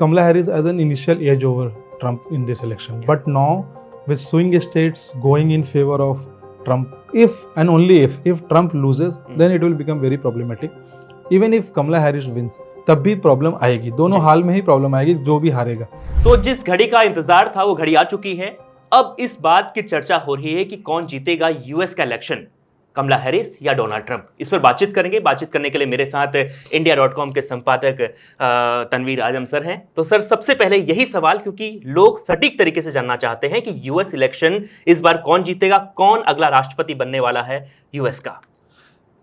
Kamala Harris as an initial edge over Trump in this election, but now with swing states going in favor of Trump, if and only if Trump loses, then it will become very problematic. Even if Kamala Harris wins, तब भी problem आएगी, दोनों हाल में ही problem आएगी, जो भी हारेगा। तो जिस घड़ी का इंतजार था वो घड़ी आ चुकी है। अब इस बात की चर्चा हो रही है कि कौन जीतेगा यूएस का इलेक्शन, कमला हैरिस या डोनाल्ड ट्रंप। इस पर बातचीत करेंगे। बातचीत करने के लिए मेरे साथ India.com के संपादक तनवीर आजम सर हैं। तो सर, सबसे पहले यही सवाल, क्योंकि लोग सटीक तरीके से जानना चाहते हैं कि यूएस इलेक्शन इस बार कौन जीतेगा, कौन अगला राष्ट्रपति बनने वाला है यूएस का।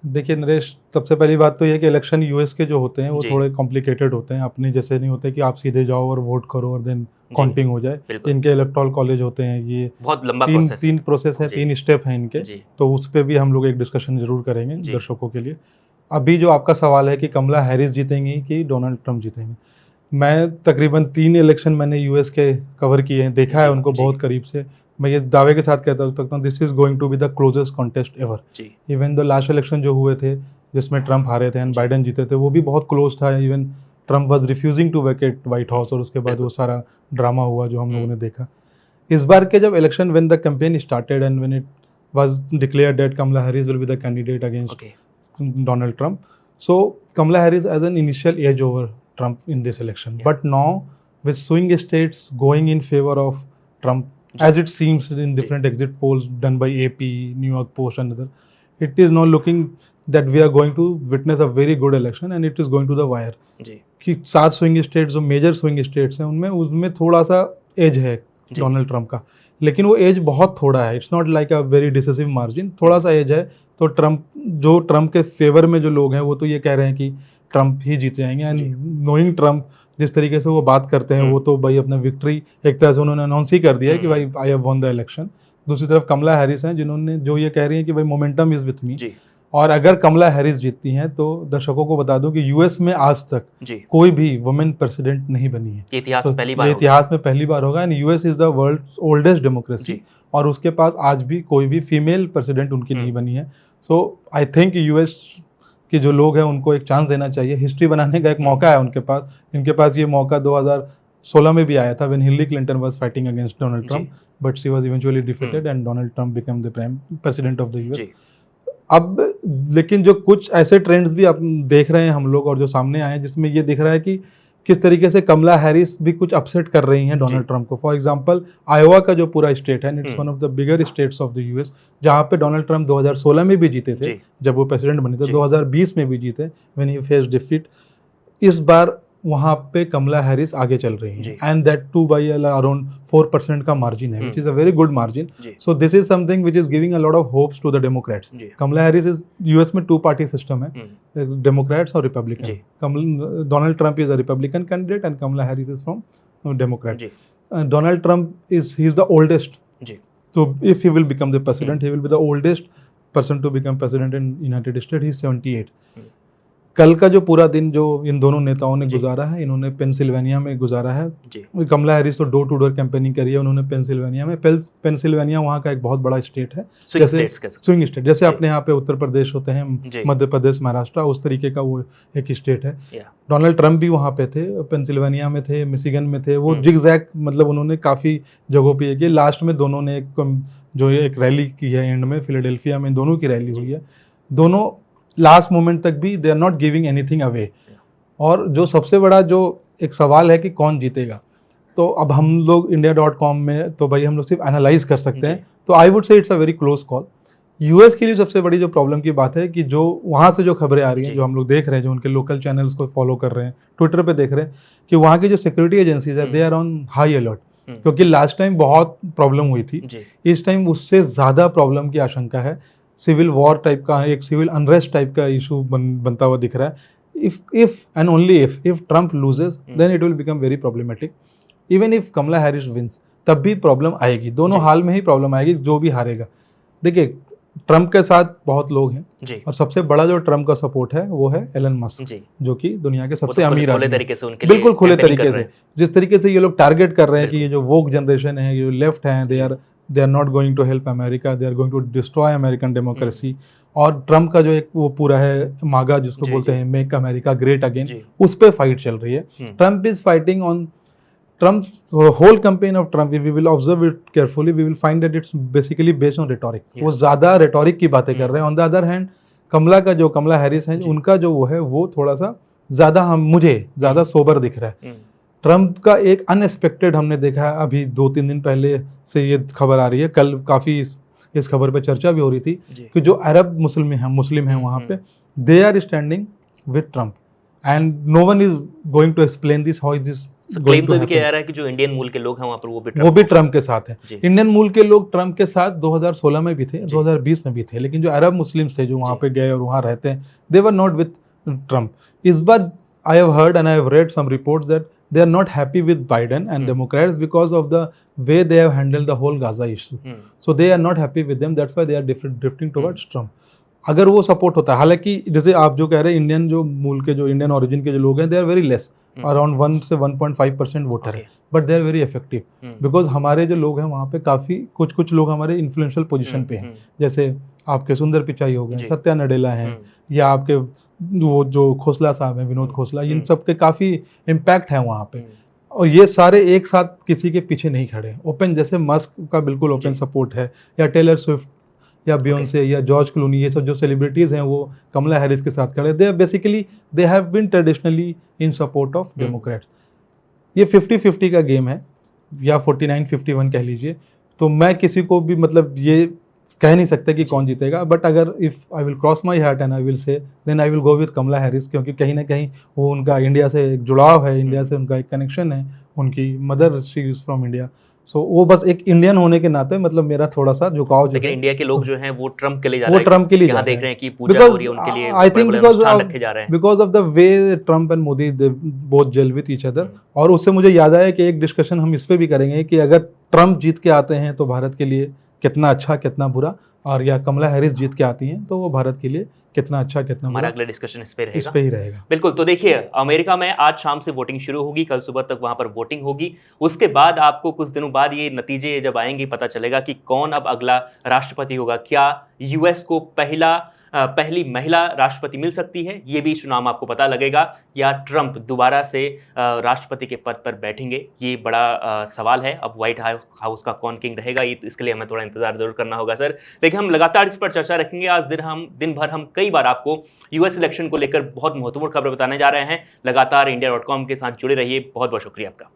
देखिए नरेश, सबसे पहली बात तो ये कि इलेक्शन यूएस के जो होते हैं वो थोड़े कॉम्प्लिकेटेड होते हैं। अपने जैसे नहीं होते कि आप सीधे जाओ और वोट करो और देन काउंटिंग हो जाए। इनके इलेक्टोरल कॉलेज होते हैं, ये बहुत लंबा तीन प्रोसेस है, 3 स्टेप हैं इनके। तो उस पर भी हम लोग एक डिस्कशन जरूर करेंगे दर्शकों के लिए। अभी जो आपका सवाल है कि कमला हैरिस जीतेंगी कि डोनाल्ड ट्रंप जीतेंगे, मैं तकरीबन 3 इलेक्शन मैंने यूएस के कवर किए हैं, देखा है उनको बहुत करीब से। मैं ये दावे के साथ कहता हूँ this is going to be the closest contest ever. Even the last election जो हुए थे जिसमें ट्रंप हारे थे एंड बाइडेन जीते थे, वो भी बहुत क्लोज था। Even Trump was refusing to vacate White House, और उसके बाद वो सारा ड्रामा हुआ जो हम लोगों ने देखा। इस बार के जब election when the campaign started and when it was declared that Kamala Harris will be the candidate against Donald Trump, so Kamala Harris as an initial edge over Trump in this election, but now with swing states going in favour of Trump as it seems in different exit polls done by AP, New York Post and other, it is now looking that we are going to witness a very good election and it is going to the wire. कि 7 swing states जो major swing states हैं उसमें थोड़ा सा as है Donald Trump का, लेकिन वो एज बहुत थोड़ा है। It's not like a very decisive margin, थोड़ा सा एज है। तो ट्रंप के फेवर में जो लोग हैं वो तो ये कह रहे हैं कि ट्रंप ही जीते जाएंगे। एंड नोइंग ट्रंप, जिस तरीके से वो बात करते हैं, वो तो भाई अपना विक्ट्री एक तरह से उन्होंने अनाउंस ही कर दिया है कि भाई I have won the election. दूसरी तरफ कमला हैरिस हैं जो ये कह रही हैं कि भाई मोमेंटम इज विथ मी। और अगर कमला हैरिस जीतती हैं तो दर्शकों को बता दूं कि यूएस में आज तक कोई भी वुमेन प्रेसिडेंट नहीं बनी है। इतिहास में पहली बार होगा। And US is the world's oldest democracy, और उसके पास आज भी कोई भी फीमेल प्रेसिडेंट उनकी नहीं बनी है। सो आई थिंक यूएस कि जो लोग हैं उनको एक चांस देना चाहिए। हिस्ट्री बनाने का एक मौका है उनके पास। इनके पास ये मौका 2016 में भी आया था when Hillary Clinton was fighting against Donald Trump, but she was eventually defeated and Donald Trump become the prime president of the US. अब लेकिन जो कुछ ऐसे ट्रेंड्स भी आप देख रहे हैं हम लोग और जो सामने आए हैं, जिसमें ये दिख रहा है कि किस तरीके से कमला हैरिस भी कुछ अपसेट कर रही हैं डोनाल्ड ट्रंप को। फॉर एग्जांपल आयोवा का जो पूरा स्टेट है, it's one of the bigger states of the US, जहां पे डोनाल्ड ट्रंप 2016 में भी जीते थे जब वो प्रेसिडेंट बने थे, 2020 में भी जीते व्हेन ही फेस्ड डिफीट। इस बार वहां पे कमला हैरिस आगे चल रही है, and that too by around 4% का मार्जिन है, which is a very good margin. So this is something which is giving a lot of hopes to the Democrats. Kamala Harris is, US में 2 party system है, Democrats और Republican. Donald Trump is a Republican candidate and Kamala Harris is from Democrat. Donald Trump he is the oldest, so if he will become the president, he will be the oldest person to become president in United States. He is 78. कल का जो पूरा दिन जो इन दोनों नेताओं ने गुजारा है, इन्होंने पेंसिल्वेनिया में गुजारा है। कमला हैरिस तो डोर टू डोर कैंपेनिंग करी है उन्होंने पेंसिल्वेनिया में। पेंसिल्वेनिया वहाँ का एक बहुत बड़ा स्टेट है, स्विंग स्टेट, जैसे अपने यहाँ पे उत्तर प्रदेश होते हैं, मध्य प्रदेश, महाराष्ट्र, उस तरीके का वो एक स्टेट है। डोनाल्ड ट्रंप भी वहाँ पे थे, पेंसिल्वेनिया में थे, मिशिगन में थे। वो जिगजैग, मतलब उन्होंने काफ़ी जगहों पर किया। लास्ट में दोनों ने एक रैली की है, एंड में फिलाडेल्फिया में दोनों की रैली हुई है। दोनों लास्ट मोमेंट तक भी they are not giving anything away. और जो सबसे बड़ा जो एक सवाल है कि कौन जीतेगा, तो अब हम लोग India.com में तो भाई हम लोग सिर्फ एनालाइज कर सकते हैं। तो I would say it's a very close call. US के लिए सबसे बड़ी जो प्रॉब्लम की बात है कि जो वहाँ से जो खबरें आ रही हैं, जो हम लोग देख रहे हैं, जो उनके लोकल चैनल्स को फॉलो कर रहे हैं, ट्विटर पे देख रहे हैं, कि वहाँ की जो सिक्योरिटी एजेंसीज है they are on high alert, क्योंकि लास्ट टाइम बहुत प्रॉब्लम हुई थी। इस टाइम उससे ज़्यादा प्रॉब्लम की आशंका है। सिविल वॉर टाइप का, एक सिविल अनरेस्ट टाइप का इशू बनता हुआ दिख रहा है। If and only if Trump loses, then it will become very problematic. Even if Kamala Harris wins, तब भी प्रॉब्लम आएगी, दोनों हाल में ही प्रॉब्लम आएगी, जो भी हारेगा। देखिए ट्रंप के साथ बहुत लोग हैं, और सबसे बड़ा जो ट्रंप का सपोर्ट है वो है एलन मस्क, जो कि दुनिया के सबसे अमीर आदमी, बिल्कुल खुले तरीके से। जिस तरीके से ये लोग टारगेट कर रहे हैं कि ये जो वोक जनरेशन है, ये लेफ्ट है, they are not going to help America, they are going to destroy American democracy. और ट्रम्प का जो एक वो पूरा है मागा जिसको बोलते हैं मेक अमेरिका ग्रेट अगेन, उस पे फाइट चल रही है। Trump is fighting on Trump's whole campaign of Trump, we will observe it carefully, we will find that it's basically based on rhetoric. वो ज़्यादा rhetoric की बातें कर रहे हैं। On the other hand, Kamala Harris है, उनका जो वो है वो थोड़ा सा ज़्यादा मुझे ज़्यादा सोबर दिख रहा है। ट्रम्प का एक अनएक्सपेक्टेड हमने देखा है, अभी 2-3 दिन पहले से ये खबर आ रही है, कल काफ़ी इस खबर पे चर्चा भी हो रही थी कि जो अरब मुस्लिम हैं वहाँ पे, they are standing with Trump and no one is going to explain this how this claim तो भी किया जा रहा है कि जो इंडियन मूल के लोग हैं वहाँ पर वो भी ट्रम्प के साथ हैं। इंडियन मूल के लोग ट्रम्प के साथ 2016 में भी थे, 2020 में भी थे, लेकिन जो अरब मुस्लिम्स थे जो वहाँ पे गए और वहाँ रहते हैं, they were not with Trump. इस बार I have heard and I have read some reports that they are not happy with Biden and Democrats because of the way they have handled the whole Gaza issue. So they are not happy with them, that's why they are drifting towards Trump. अगर वो support होता है, हालांकि जैसे आप जो कह रहे हैं इंडियन जो मूल के जो इंडियन ओरिजिन के जो लोग हैं, they are very less, around 1 से 1.5% वोटर है, but they are very effective because हमारे जो लोग हैं वहाँ पे काफ़ी कुछ लोग हमारे इन्फ्लुएंशियल पोजीशन पे हैं, जैसे आपके सुंदर पिचाई हो गए, सत्या नडेला हैं, या आपके वो जो खोसला साहब हैं, विनोद खोसला, इन सब के काफ़ी इम्पैक्ट है वहाँ पे। और ये सारे एक साथ किसी के पीछे नहीं खड़े। ओपन जैसे मस्क का बिल्कुल ओपन सपोर्ट है, या टेलर स्विफ्ट या बियोंसे या जॉर्ज क्लूनी, ये सब जो सेलिब्रिटीज़ हैं वो कमला हैरिस के साथ खड़े। They basically they have been traditionally in support of Democrats. ये 50-50 का गेम है, या 49-51 कह लीजिए। तो मैं किसी को भी मतलब ये कह नहीं सकता कि कौन जीतेगा, बट अगर if I will cross my heart and I will say, then I will go with Kamala Harris, क्योंकि कहीं ना कहीं वो उनका इंडिया से एक जुड़ाव है, इंडिया से उनका एक कनेक्शन है, उनकी mother she is from India. So वो बस एक इंडियन होने के नाते मतलब मेरा थोड़ा सा झुकाव। लेकिन इंडिया के लोग जो हैं वो ट्रम्प के लिए जा रहे हैं, वो ट्रम्प के लिए देख रहे हैं कि पूजा हो रही है उनके लिए, I think because of the way Trump and Modi they both gel with each other. और उससे मुझे याद आया कि एक डिस्कशन हम इस पे भी करेंगे कि अगर ट्रम्प जीत के आते हैं तो भारत के लिए कितना अच्छा कितना बुरा, और या कमला हैरिस जीत के आती हैं तो वो भारत के लिए कितना अच्छा कितना हमारा अगला डिस्कशन इस पे ही रहेगा। बिल्कुल। तो देखिए, अमेरिका में आज शाम से वोटिंग शुरू होगी, कल सुबह तक वहां पर वोटिंग होगी। उसके बाद आपको कुछ दिनों बाद ये नतीजे जब आएंगे पता चलेगा कि कौन अब अगला राष्ट्रपति होगा। क्या यूएस को पहली महिला राष्ट्रपति मिल सकती है, ये भी चुनाव आपको पता लगेगा, या ट्रंप दोबारा से राष्ट्रपति के पद पर बैठेंगे, ये बड़ा सवाल है। अब व्हाइट हाउस का कौन किंग रहेगा, इसके लिए हमें थोड़ा इंतजार जरूर करना होगा सर। लेकिन हम लगातार इस पर चर्चा रखेंगे। आज दिन भर हम कई बार आपको यूएस इलेक्शन को लेकर बहुत महत्वपूर्ण खबर बताने जा रहे हैं। लगातार India.com के साथ जुड़े रहिए। बहुत बहुत शुक्रिया आपका।